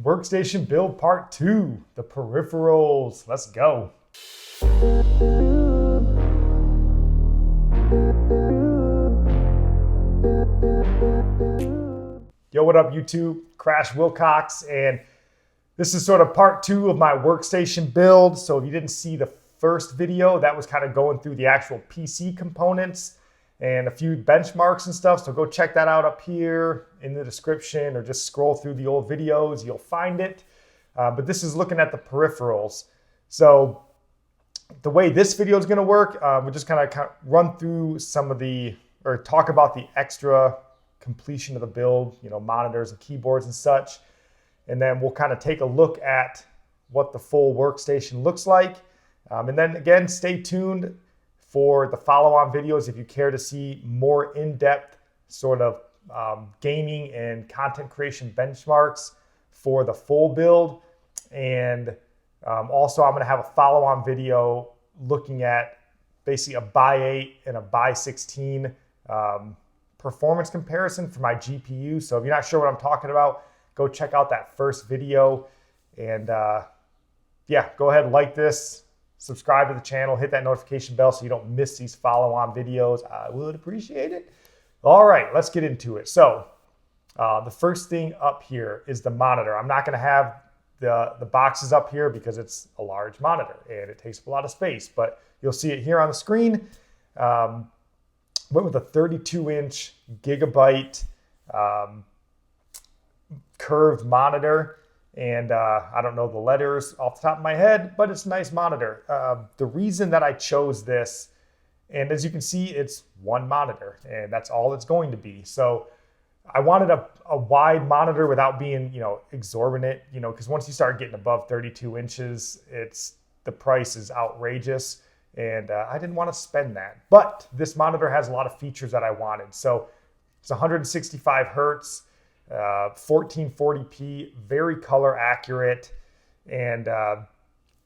Workstation Build Part 2, the peripherals. Let's go. Yo, what up YouTube? Crash Wilcox, and this is sort of part 2 of my workstation build. So if you didn't see the first video, that was kind of going through the actual PC components and a few benchmarks and stuff. So go check that out up here in the description, or just scroll through the old videos, you'll find it. But this is looking at the peripherals. So the way this video is gonna work, we're just kind of run through some of the, or talk about the extra completion of the build, monitors and keyboards and such. And then we'll kind of take a look at what the full workstation looks like. And then again, stay tuned for the follow-on videos if you care to see more in-depth sort of gaming and content creation benchmarks for the full build. And also I'm going to have a follow-on video looking at basically a by 8 and a by 16 performance comparison for my GPU. So if you're not sure what I'm talking about, go check out that first video. And yeah, go ahead and like this, subscribe to the channel, hit that notification bell so you don't miss these follow-on videos. I would appreciate it. All right, let's get into it. So the first thing up here is the monitor. I'm not going to have the boxes up here because it's a large monitor and it takes up a lot of space, but you'll see it here on the screen. Went with a 32-inch gigabyte curved monitor, and I don't know the letters off the top of my head, but it's a nice monitor. The reason that I chose this, and as you can see, it's one monitor, and that's all it's going to be. So I wanted a wide monitor without being, exorbitant, because once you start getting above 32 inches, the price is outrageous. And I didn't want to spend that. But this monitor has a lot of features that I wanted. So it's 165 hertz, 1440p, very color accurate, and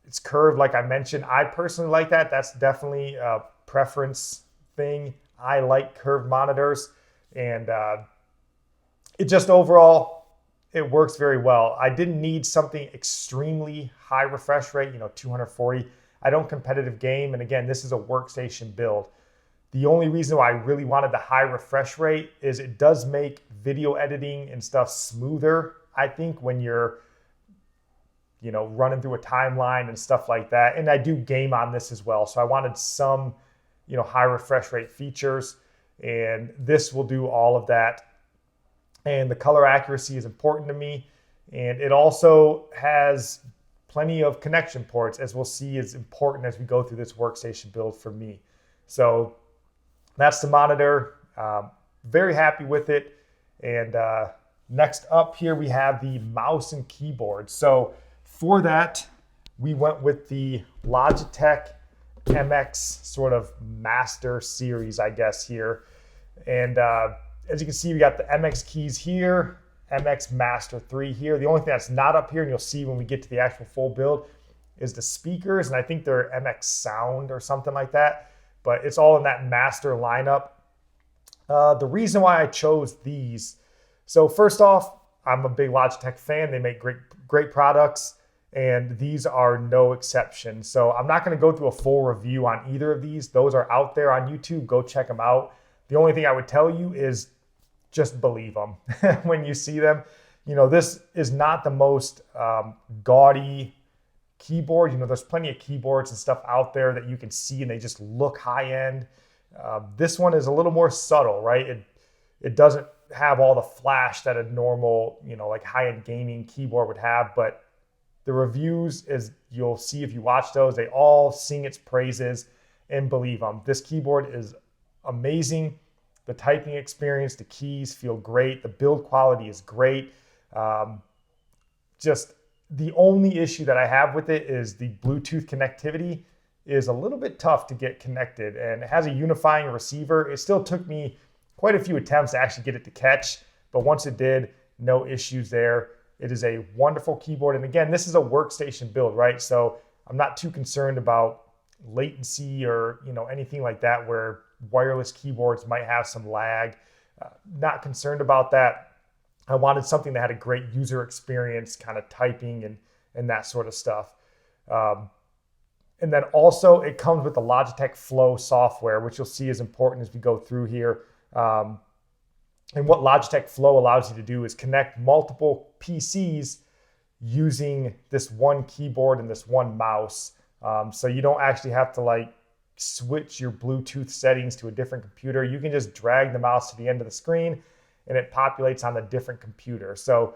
it's curved like I mentioned. I personally like that. That's definitely a preference thing. I like curved monitors, and it just overall, it works very well. I didn't need something extremely high refresh rate, 240. I don't competitive game, and again, this is a workstation build. The only reason why I really wanted the high refresh rate is it does make video editing and stuff smoother, I think, when you're running through a timeline and stuff like that. And I do game on this as well, so I wanted some high refresh rate features, and this will do all of that. And the color accuracy is important to me, and it also has plenty of connection ports, as we'll see is important as we go through this workstation build for me. So that's the monitor. Very happy with it. And next up here, we have the mouse and keyboard. So for that, we went with the Logitech MX sort of master series, I guess, here. And as you can see, we got the MX keys here, MX Master 3 here. The only thing that's not up here, and you'll see when we get to the actual full build, is the speakers, and I think they're MX Sound or something like that, but it's all in that master lineup. The reason why I chose these, so first off, I'm a big Logitech fan. They make great products, and these are no exception. So I'm not going to go through a full review on either of these. Those are out there on YouTube. Go check them out. The only thing I would tell you is just believe them when you see them. This is not the most gaudy keyboard. There's plenty of keyboards and stuff out there that you can see and they just look high end. This one is a little more subtle, right? It doesn't have all the flash that a normal, like high-end gaming keyboard would have, but the reviews, as you'll see if you watch those, they all sing its praises and believe them. This keyboard is amazing. The typing experience, the keys feel great. The build quality is great. Just the only issue that I have with it is the Bluetooth connectivity is a little bit tough to get connected, and it has a unifying receiver. It still took me quite a few attempts to actually get it to catch, but once it did, no issues there. It is a wonderful keyboard. And again, this is a workstation build, right? So I'm not too concerned about latency or anything like that where wireless keyboards might have some lag. Not concerned about that. I wanted something that had a great user experience, kind of typing and that sort of stuff. And then also it comes with the Logitech Flow software, which you'll see is important as we go through here. And what Logitech Flow allows you to do is connect multiple PCs using this one keyboard and this one mouse. So you don't actually have to like switch your Bluetooth settings to a different computer. You can just drag the mouse to the end of the screen and it populates on a different computer. So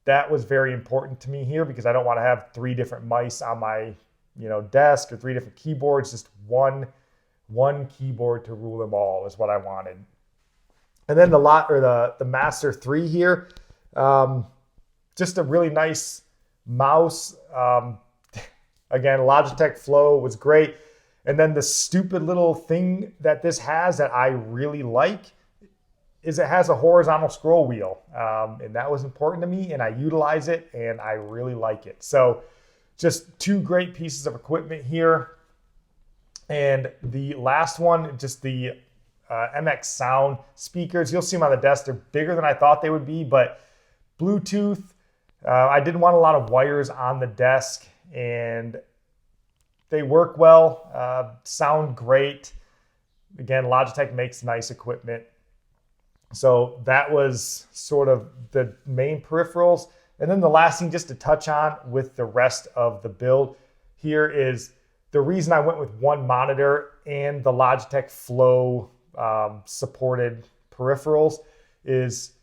that was very important to me here because I don't want to have 3 different mice on my desk or 3 different keyboards. Just one keyboard to rule them all is what I wanted. And then the Master 3 here, just a really nice mouse. Again, Logitech Flow was great. And then the stupid little thing that this has that I really like is it has a horizontal scroll wheel. And that was important to me, and I utilize it, and I really like it. So just 2 great pieces of equipment here. And the last one, just the MX Sound speakers. You'll see them on the desk. They're bigger than I thought they would be, but Bluetooth. I didn't want a lot of wires on the desk, and they work well, sound great. Again, Logitech makes nice equipment. So that was sort of the main peripherals. And then the last thing just to touch on with the rest of the build here is the reason I went with one monitor and the Logitech Flow supported peripherals is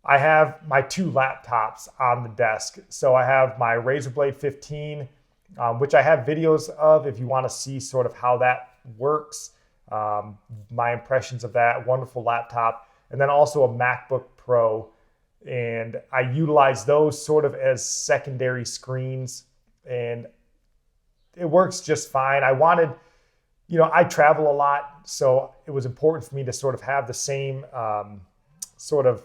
I have my 2 laptops on the desk. So I have my Razer Blade 15, which I have videos of if you want to see sort of how that works, my impressions of that wonderful laptop, and then also a MacBook Pro. And I utilize those sort of as secondary screens, and it works just fine. I wanted, I travel a lot, so it was important for me to sort of have the same sort of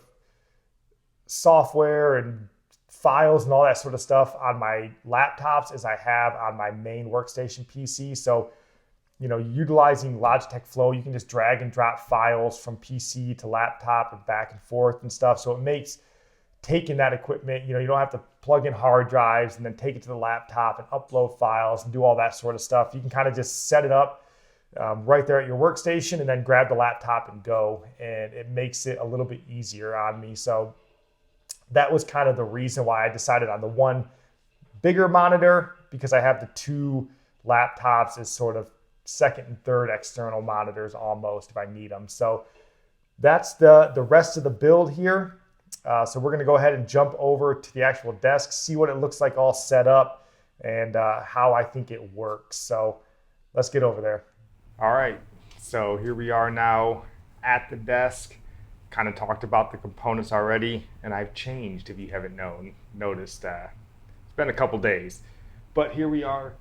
software and files and all that sort of stuff on my laptops as I have on my main workstation PC. So, utilizing Logitech Flow, you can just drag and drop files from PC to laptop and back and forth and stuff. So it makes taking that equipment, you don't have to plug in hard drives and then take it to the laptop and upload files and do all that sort of stuff. You can kind of just set it up right there at your workstation and then grab the laptop and go. And it makes it a little bit easier on me. So that was kind of the reason why I decided on the one bigger monitor, because I have the 2 laptops as sort of second and third external monitors almost if I need them. So that's the rest of the build here. So we're going to go ahead and jump over to the actual desk, see what it looks like all set up, and how I think it works. So let's get over there. All right, so here we are now at the desk. Kind of talked about the components already, and I've changed if you haven't noticed. It's been a couple days, but here we are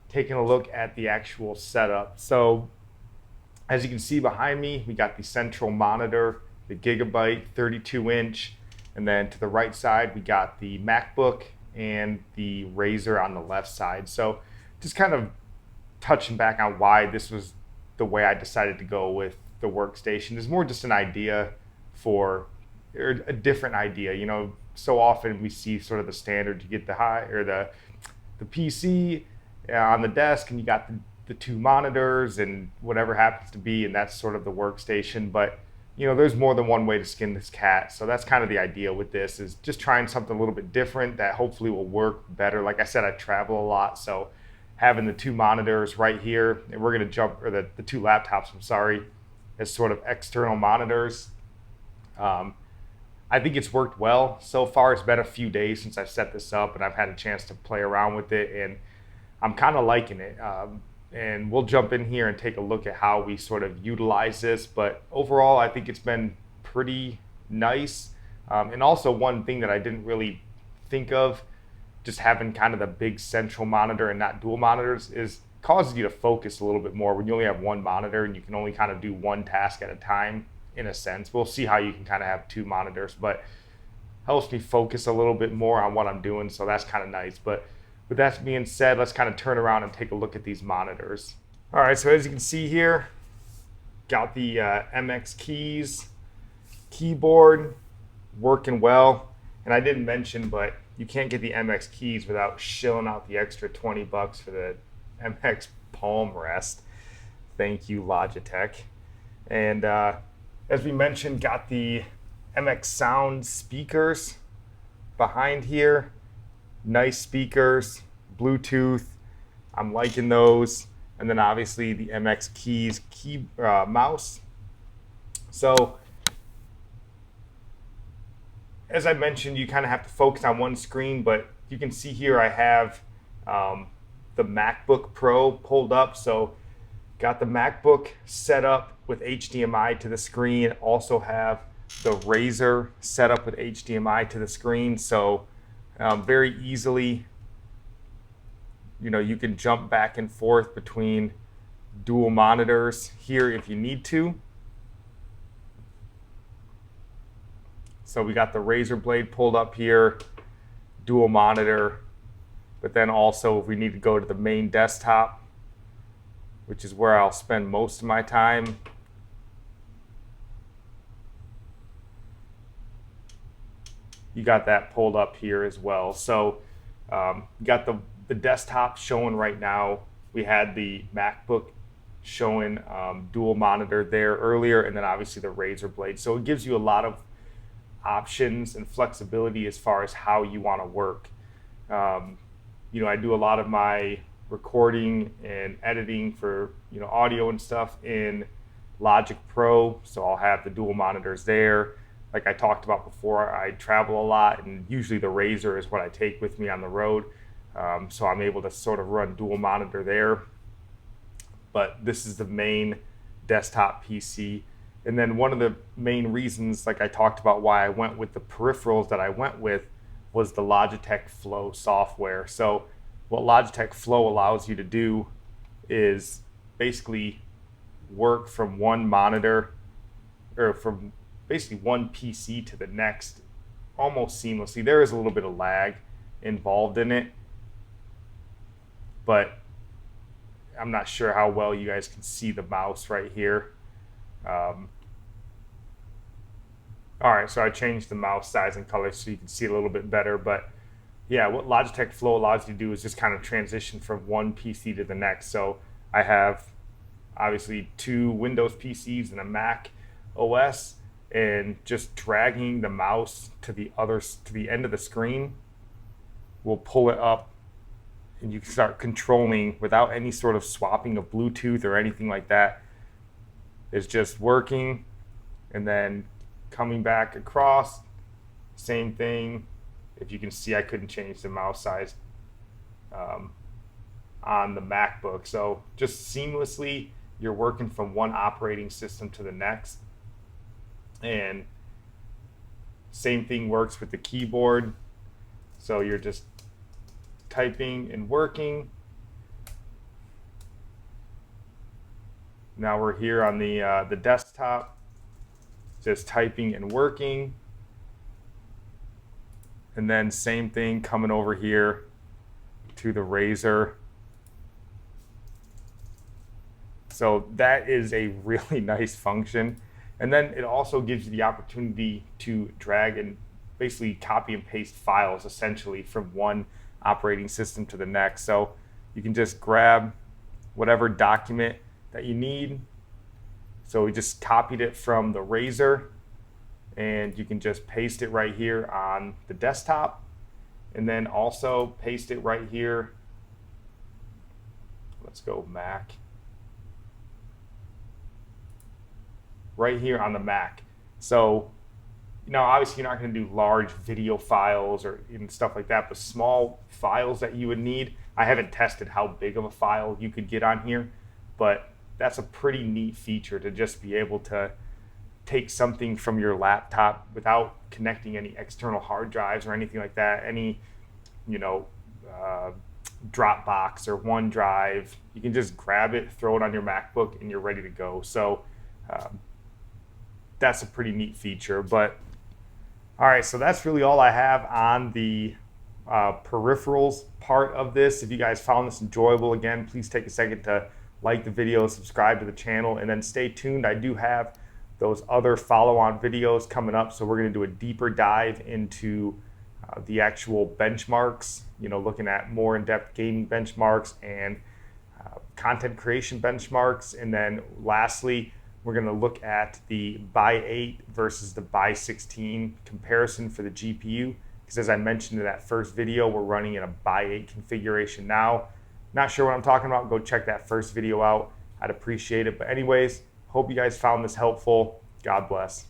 taking a look at the actual setup. So as you can see behind me, we got the central monitor, the Gigabyte 32-inch, and then to the right side, we got the MacBook and the Razer on the left side. So just kind of touching back on why this was the way I decided to go with the workstation. It's more just an idea for, or a different idea. So often we see sort of the standard, you get the the PC on the desk and you got the 2 monitors and whatever happens to be, and that's sort of the workstation. But there's more than one way to skin this cat. So that's kind of the idea with this, is just trying something a little bit different that hopefully will work better. Like I said, I travel a lot, so having the 2 monitors right here, and we're going to or the 2 laptops, as sort of external monitors. I think it's worked well so far. It's been a few days since I've set this up, and I've had a chance to play around with it, and I'm kind of liking it. And we'll jump in here and take a look at how we sort of utilize this. But overall, I think it's been pretty nice. And also one thing that I didn't really think of, just having kind of the big central monitor and not dual monitors, is causes you to focus a little bit more when you only have one monitor and you can only kind of do one task at a time, in a sense. We'll see how you can kind of have 2 monitors, but helps me focus a little bit more on what I'm doing. So that's kind of nice. But with that being said, let's kind of turn around and take a look at these monitors. All right, so as you can see here, got the MX keys, keyboard, working well. And I didn't mention, but you can't get the MX keys without shelling out the extra 20 bucks for the MX palm rest. Thank you, Logitech. And as we mentioned, got the MX Sound speakers behind here. Nice speakers, Bluetooth. I'm liking those. And then obviously the MX keys mouse. So as I mentioned, you kind of have to focus on one screen, but you can see here I have the MacBook Pro pulled up. So got the MacBook set up with HDMI to the screen. Also have the Razer set up with HDMI to the screen. So very easily, you can jump back and forth between dual monitors here if you need to. So we got the Razer blade pulled up here, dual monitor, but then also if we need to go to the main desktop, which is where I'll spend most of my time, you got that pulled up here as well. So you got the desktop showing right now. We had the MacBook showing dual monitor there earlier, and then obviously the Razer blade. So it gives you a lot of options and flexibility as far as how you want to work. I do a lot of my recording and editing for audio and stuff in Logic Pro, so I'll have the dual monitors there. Like I talked about before, I travel a lot, and usually the Razer is what I take with me on the road, so I'm able to sort of run dual monitor there. But this is the main desktop PC. And then one of the main reasons, like I talked about, why I went with the peripherals that I went with was the Logitech Flow software. So what Logitech Flow allows you to do is basically work from one monitor, or from basically one PC to the next almost seamlessly. There is a little bit of lag involved in it, but I'm not sure how well you guys can see the mouse right here. All right, so I changed the mouse size and color so you can see a little bit better. But yeah, what Logitech Flow allows you to do is just kind of transition from one PC to the next. So I have obviously 2 Windows PCs and a Mac OS, and just dragging the mouse to the end of the screen will pull it up, and you can start controlling without any sort of swapping of Bluetooth or anything like that. It's just working, and then coming back across, same thing. If you can see, I couldn't change the mouse size on the MacBook. So just seamlessly, you're working from one operating system to the next. And same thing works with the keyboard. So you're just typing and working. Now we're here on the desktop, just typing and working. And then same thing coming over here to the Razer. So that is a really nice function. And then it also gives you the opportunity to drag and basically copy and paste files essentially from one operating system to the next. So you can just grab whatever document that you need. So we just copied it from the Razer, and you can just paste it right here on the desktop, and then also paste it right here. Let's go Mac. Right here on the Mac. So obviously you're not going to do large video files or even stuff like that, but small files that you would need. I haven't tested how big of a file you could get on here, but that's a pretty neat feature to just be able to take something from your laptop without connecting any external hard drives or anything like that, any Dropbox or OneDrive. You can just grab it, throw it on your MacBook, and you're ready to go. So that's a pretty neat feature. But all right, so that's really all I have on the peripherals part of this. If you guys found this enjoyable, again, please take a second to like the video, subscribe to the channel, and then stay tuned. I do have those other follow-on videos coming up. So we're going to do a deeper dive into the actual benchmarks, looking at more in-depth gaming benchmarks and content creation benchmarks. And then lastly, we're going to look at the by 8 versus the by 16 comparison for the GPU. Because as I mentioned in that first video, we're running in a by 8 configuration now. Not sure what I'm talking about? Go check that first video out. I'd appreciate it. But anyways, hope you guys found this helpful. God bless.